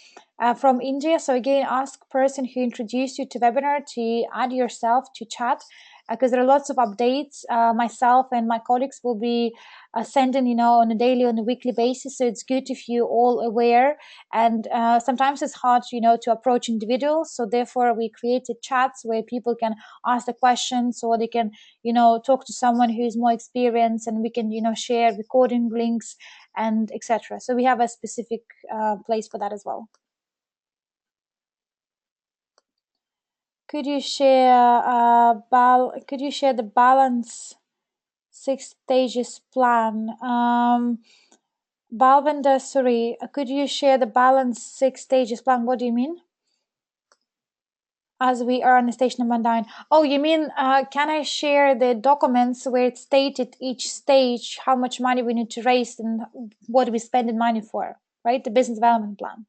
from India. So again, ask person who introduced you to webinar to add yourself to chat. because there are lots of updates. Myself and my colleagues will be sending, on a daily, on a weekly basis. So it's good if you all aware. And sometimes it's hard, to approach individuals. So therefore, we created chats where people can ask the questions, or they can, talk to someone who is more experienced, and we can, share recording links and etc. So we have a specific place for that as well. Could you share the balance 6 stages plan? Balvinder, sorry, could you share the balance 6 stages plan? What do you mean? As we are on the station number 9. Oh, you mean, can I share the documents where it's stated each stage, how much money we need to raise and what we spend the money for, right? The business development plan.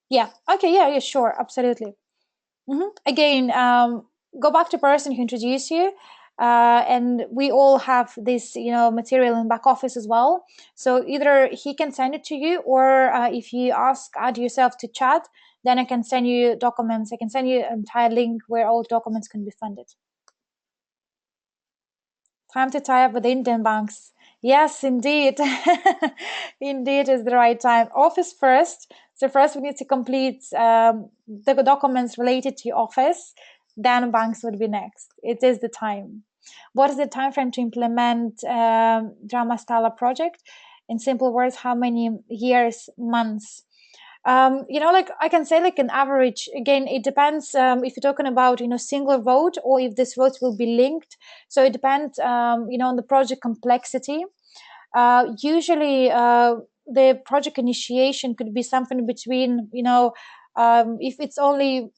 Yeah. Okay. Yeah. Yeah. Sure. Absolutely. Again, go back to person who introduced you. And we all have this, material in back office as well. So either he can send it to you, or if you add yourself to chat, then I can send you documents. I can send you an entire link where all documents can be funded. Time to tie up with Indian banks. Yes, indeed. Indeed is the right time. Office first. So first we need to complete the documents related to office. Then banks would be next. It is the time. What is the time frame to implement Drama Stala project? In simple words, how many years, months? Like I can say, like an average. Again, it depends if you're talking about single road, or if this road will be linked. So it depends on the project complexity. Usually the project initiation could be something between if it's only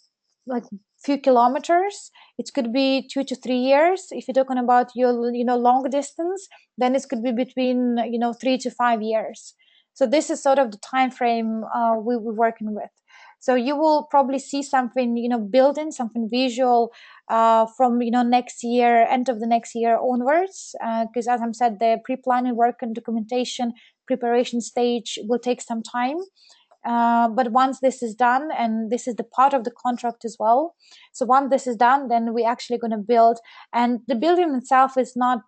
like few kilometers, it could be 2 to 3 years. If you're talking about your long distance, then it could be between 3 to 5 years. So this is sort of the time frame we're working with. So you will probably see something building something visual from next year, end of the next year onwards, because as I said, the pre-planning work and documentation preparation stage will take some time. But once this is done, and this is the part of the contract as well, so once this is done, then we're actually going to build, and the building itself is not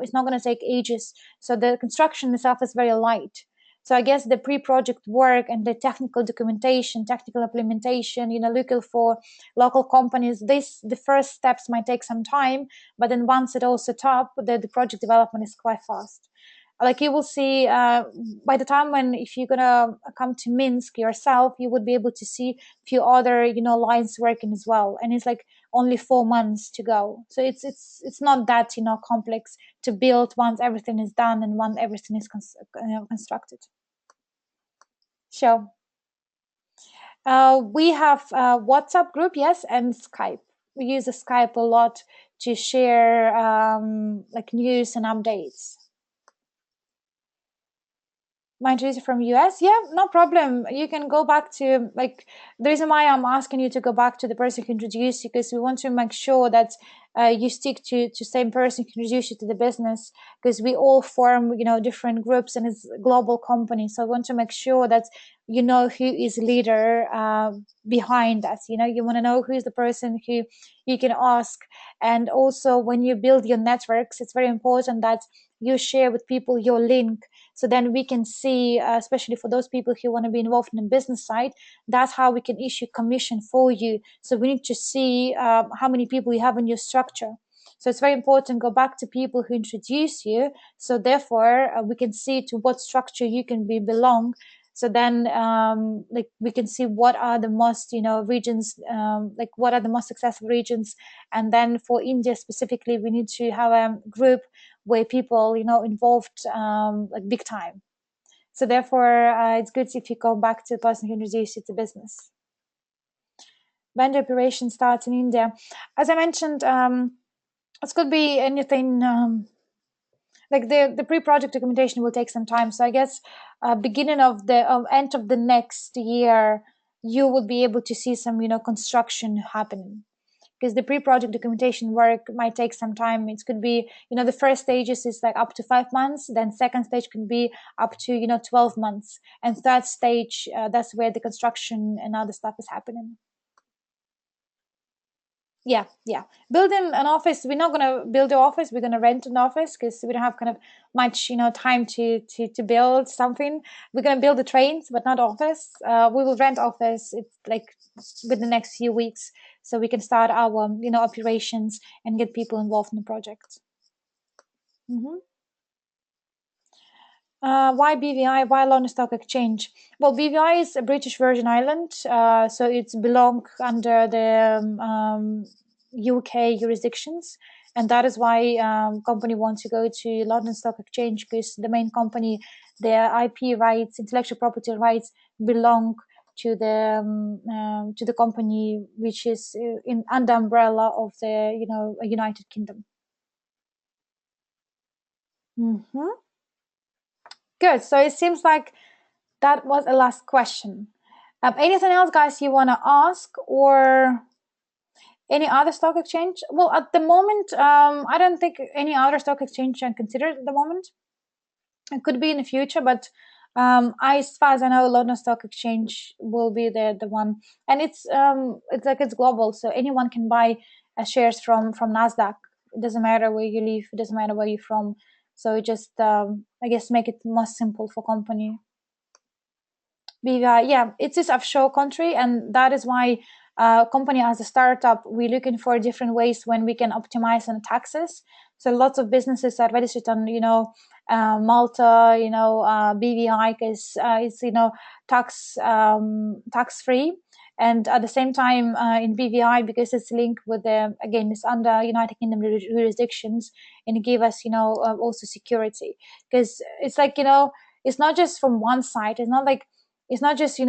it's not going to take ages. So the construction itself is very light. So I guess the pre-project work and the technical documentation, technical implementation, looking for local companies, the first steps might take some time, but then once it all set up, the project development is quite fast. Like you will see by the time when, if you're gonna come to Minsk yourself, you would be able to see a few other lines working as well, and it's like only 4 months to go. So it's not that complex to build once everything is done and once everything is constructed. So we have a WhatsApp group, yes, and Skype. We use the Skype a lot to share like news and updates. My introducer from US, yeah, no problem. You can go back to, like, the reason why I'm asking you to go back to the person who introduced you, because we want to make sure that you stick to same person who introduced you to the business, because we all form different groups, and it's a global company. So I want to make sure that who is leader behind us. You want to know who is the person who you can ask. And also, when you build your networks, it's very important that you share with people your link, so then we can see, especially for those people who want to be involved in the business side, that's how we can issue commission for you. So we need to see how many people you have in your structure. So it's very important, go back to people who introduce you. So therefore, we can see to what structure you can belong. So then, like, we can see what are the most, regions, like what are the most successful regions. And then for India specifically, we need to have a group where people, involved like big time. So therefore, it's good if you go back to the person who introduced you to business. When the operation starts in India, as I mentioned, it could be anything. Like the pre-project documentation will take some time. So I guess beginning of the end of the next year, you will be able to see some construction happening, because the pre-project documentation work might take some time. It could be the first stages is like up to 5 months, then second stage could be up to 12 months, and third stage, that's where the construction and other stuff is happening. Yeah. Building an office, we're not gonna build an office. We're gonna rent an office because we don't have kind of much, time to build something. We're gonna build the trains, but not office. We will rent office. It's like with the next few weeks, so we can start our operations and get people involved in the project. Hmm. Why BVI? Why London Stock Exchange? Well, BVI is a British Virgin Island, so it's belong under the UK jurisdictions, and that is why company wants to go to London Stock Exchange because the main company, their IP rights, intellectual property rights, belong to the company which is in under umbrella of the United Kingdom. Hmm. Good. So it seems like that was a last question. Anything else, guys, you want to ask, or any other stock exchange? Well, at the moment, I don't think any other stock exchange can consider at the moment. It could be in the future, but as far as I know, London Stock Exchange will be the one, and it's like it's global, so anyone can buy shares from Nasdaq. It doesn't matter where you live, it doesn't matter where you're from. So it just I guess make it more simple for company. Yeah, it's this offshore country, and that is why company as a startup, we're looking for different ways when we can optimize on taxes. So lots of businesses are registered on, Malta, BVI, because it's, tax free. And at the same time, in BVI, because it's linked with the, again, it's under United Kingdom jurisdictions, and it give us, also security. Because it's like, it's not just from one side. It's not just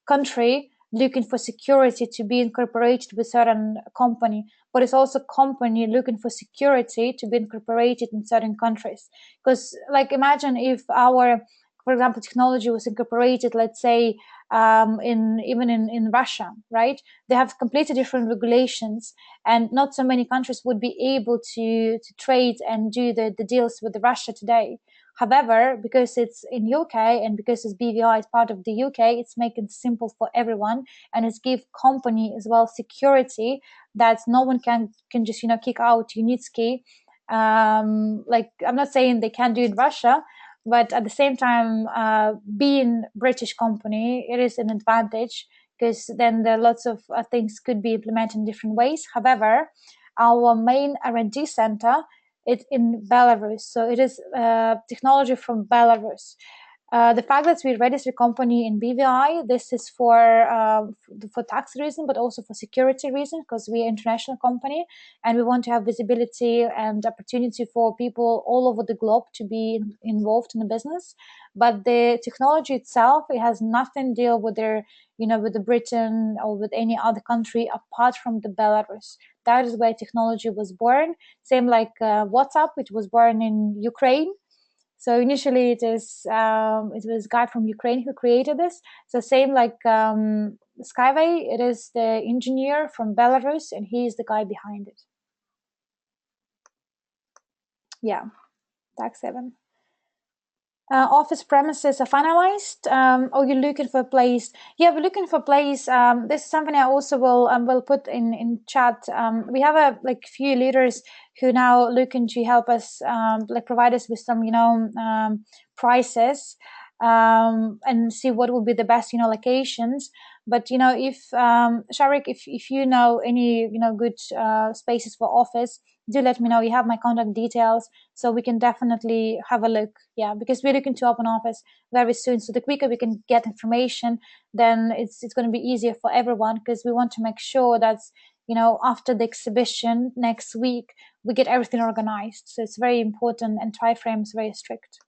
country looking for security to be incorporated with certain company, but it's also company looking for security to be incorporated in certain countries. Because like imagine if our, for example, technology was incorporated, let's say, in Russia, right? They have completely different regulations, and not so many countries would be able to trade and do the deals with Russia today. However, because it's in UK and because it's BVI is part of the UK, it's making it simple for everyone, and it's give company as well security that no one can just kick out Unitsky. Like I'm not saying they can't do it in Russia, but at the same time, being British company, it is an advantage because then there are lots of things could be implemented in different ways. However, our main R&D center it's in Belarus. So it is technology from Belarus. The fact that we register company in BVI, this is for tax reason, but also for security reason, because we are international company and we want to have visibility and opportunity for people all over the globe to be involved in the business. But the technology itself, it has nothing to deal with with the Britain or with any other country apart from the Belarus. That is where technology was born. Same like WhatsApp, which was born in Ukraine. So initially, it was a guy from Ukraine who created this. So same like SkyWay, it is the engineer from Belarus, and he is the guy behind it. Yeah, tax 7. Office premises are finalized. Or you're looking for a place? Yeah, we're looking for a place. This is something I also will put in chat. We have like few leaders who now looking to help us like provide us with some prices and see what will be the best locations. But if Sharik, if you know any good spaces for office, do let me know. You have my contact details, so we can definitely have a look. Yeah, because we're looking to open office very soon. So the quicker we can get information, then it's going to be easier for everyone, because we want to make sure that after the exhibition next week we get everything organized. So it's very important, and time frame is very strict.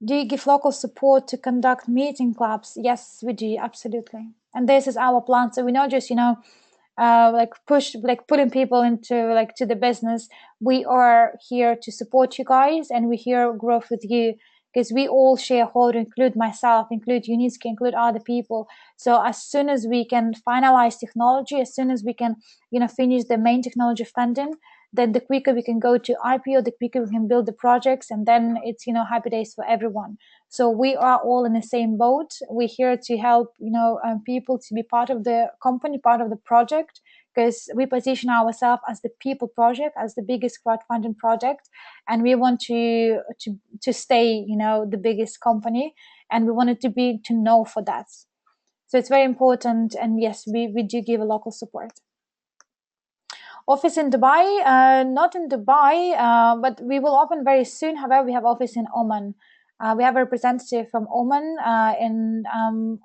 Do you give local support to conduct meeting clubs? Yes, we do, absolutely. And this is our plan. So we're not just like putting people into like to the business. We are here to support you guys, and we're here growth with you, because we all shareholder, include myself, include Unitsky, include other people. So as soon as we can finalize technology, as soon as we can finish the main technology funding, then the quicker we can go to IPO, the quicker we can build the projects, and then it's, happy days for everyone. So we are all in the same boat. We're here to help, people to be part of the company, part of the project, because we position ourselves as the people project, as the biggest crowdfunding project, and we want to stay, the biggest company, and we want it to know for that. So it's very important, and yes, we do give a local support. Office in Dubai, not in Dubai, but we will open very soon. However, we have office in Oman. We have a representative from Oman in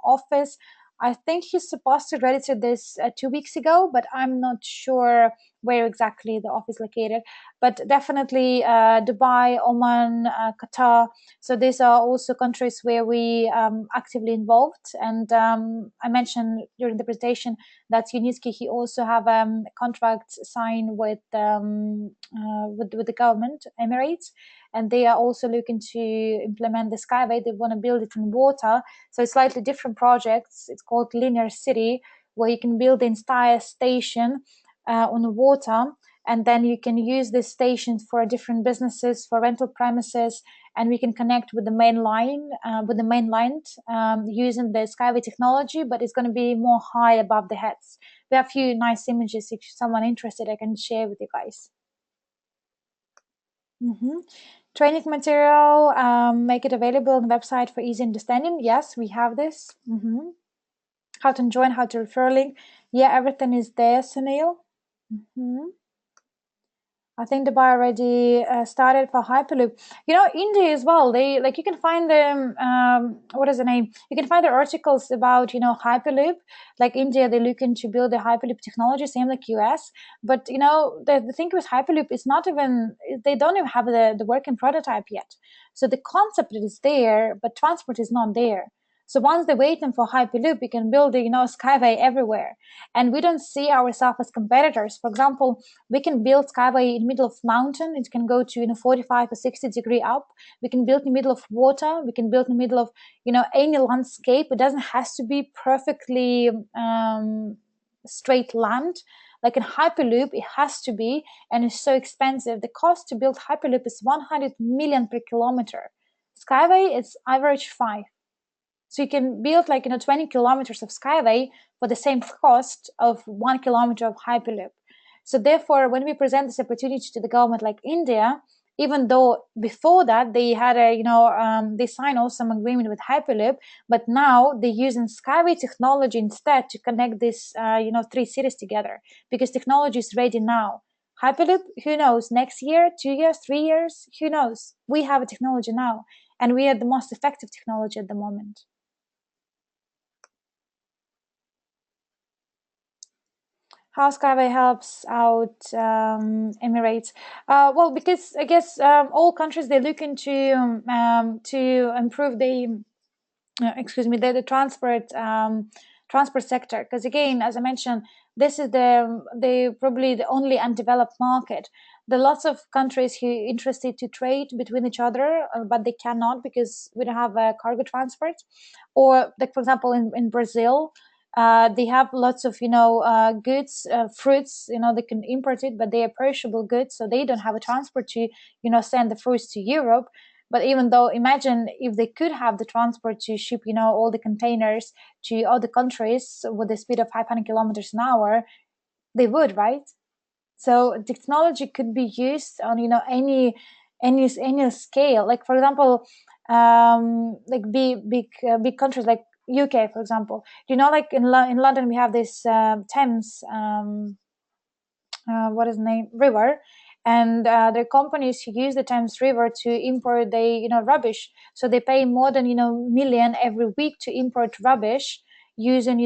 office. I think he's supposed to register this 2 weeks ago, but I'm not sure where exactly the office is located. But definitely Dubai, Oman, Qatar. So these are also countries where we actively involved. And I mentioned during the presentation that Yunitsky, he also have a contract signed with the government, Emirates, and they are also looking to implement the SkyWay. They want to build it in water, so it's slightly different projects. It's called Linear City, where you can build the entire station on the water, and then you can use this station for different businesses, for rental premises, and we can connect with the main line, using the Skyway technology, but it's going to be more high above the heads. We have a few nice images. If someone interested, I can share with you guys. Mm-hmm. Training material, make it available on the website for easy understanding. Yes, we have this. Mm-hmm. How to join, how to refer link. Yeah, everything is there, Sunil. Mm-hmm. I think Dubai already started for Hyperloop. India as well. They you can find them. What is the name? You can find the articles about Hyperloop. Like India, they're looking to build the Hyperloop technology, same like US. But the thing with Hyperloop is not even, they don't even have the working prototype yet. So the concept is there, but transport is not there. So once they're waiting for Hyperloop, we can build the Skyway everywhere, and we don't see ourselves as competitors. For example, we can build Skyway in the middle of mountain. It can go to 45 or 60 degree up. We can build in the middle of water. We can build in the middle of any landscape. It doesn't have to be perfectly straight land. Like in Hyperloop, it has to be, and it's so expensive. The cost to build Hyperloop is 100 million per kilometer. Skyway is average 5. So you can build 20 kilometers of Skyway for the same cost of 1 kilometer of Hyperloop. So therefore, when we present this opportunity to the government like India, even though before that they had they signed also some agreement with Hyperloop, but now they're using Skyway technology instead to connect these 3 cities together, because technology is ready now. Hyperloop, who knows, next year, 2 years, 3 years, who knows? We have a technology now, and we are the most effective technology at the moment. How Skyway helps out Emirates? Well, because I guess all countries, they're looking to improve the transport sector, because again, as I mentioned, this is the probably the only undeveloped market. There are lots of countries who are interested to trade between each other, but they cannot because we don't have cargo transport. Or like, for example, in Brazil, they have lots of goods, fruits, they can import it, but they are perishable goods, so they don't have a transport to send the fruits to Europe. But even though, imagine if they could have the transport to ship all the containers to other countries with the speed of 500 kilometers an hour, they would, right? So technology could be used on any scale. Like, for example, like big countries like UK, for example. Like in London, we have this Thames, what is the name, river, and there are companies who use the Thames River to import the rubbish. So they pay more than million every week to import rubbish using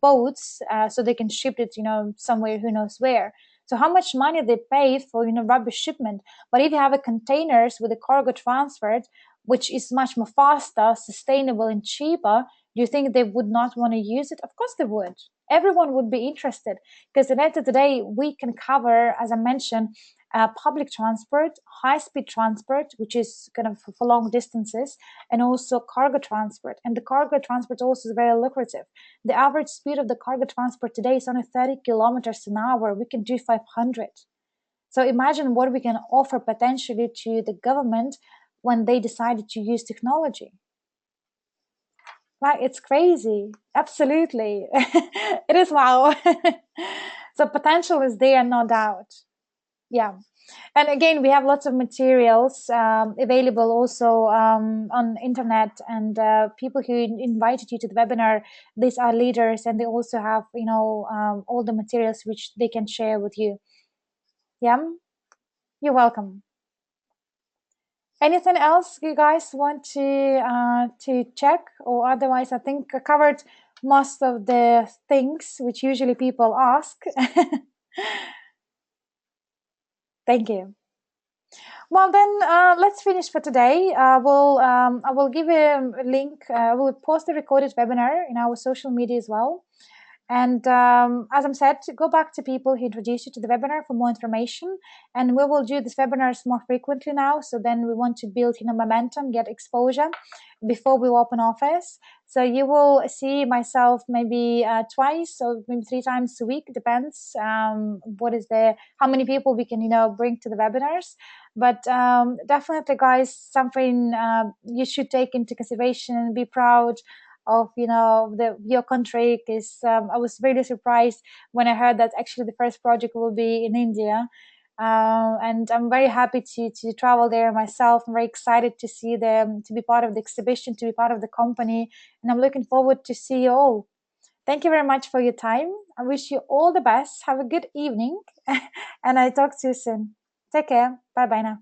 boats, so they can ship it somewhere, who knows where. So how much money they pay for rubbish shipment? But if you have a containers with a cargo transferred, which is much more faster, sustainable, and cheaper, do you think they would not want to use it? Of course they would. Everyone would be interested, because at the end of the day, we can cover, as I mentioned, public transport, high-speed transport, which is kind of for long distances, and also cargo transport. And the cargo transport also is very lucrative. The average speed of the cargo transport today is only 30 kilometers an hour. We can do 500. So imagine what we can offer potentially to the government when they decided to use technology. Like, it's crazy. Absolutely. It is wow. So potential is there, no doubt. Yeah. And again, we have lots of materials available also on internet, and people who invited you to the webinar, these are leaders, and they also have, all the materials which they can share with you. Yeah, you're welcome. Anything else you guys want to check, or otherwise, I think I covered most of the things which usually people ask. Thank you. Well, then let's finish for today. I will give a link. We'll post the recorded webinar in our social media as well. And as I said, go back to people who introduced you to the webinar for more information. And we will do these webinars more frequently now. So then we want to build momentum, get exposure before we open office. So you will see myself maybe twice or maybe 3 times a week. Depends how many people we can bring to the webinars. But definitely, guys, something you should take into consideration and be proud of your country, because I was really surprised when I heard that actually the first project will be in India. And I'm very happy to travel there myself. I'm very excited to see them, to be part of the exhibition, to be part of the company, and I'm looking forward to see you all. Thank you very much for your time. I wish you all the best. Have a good evening, and I talk to you soon. Take care. Bye bye now.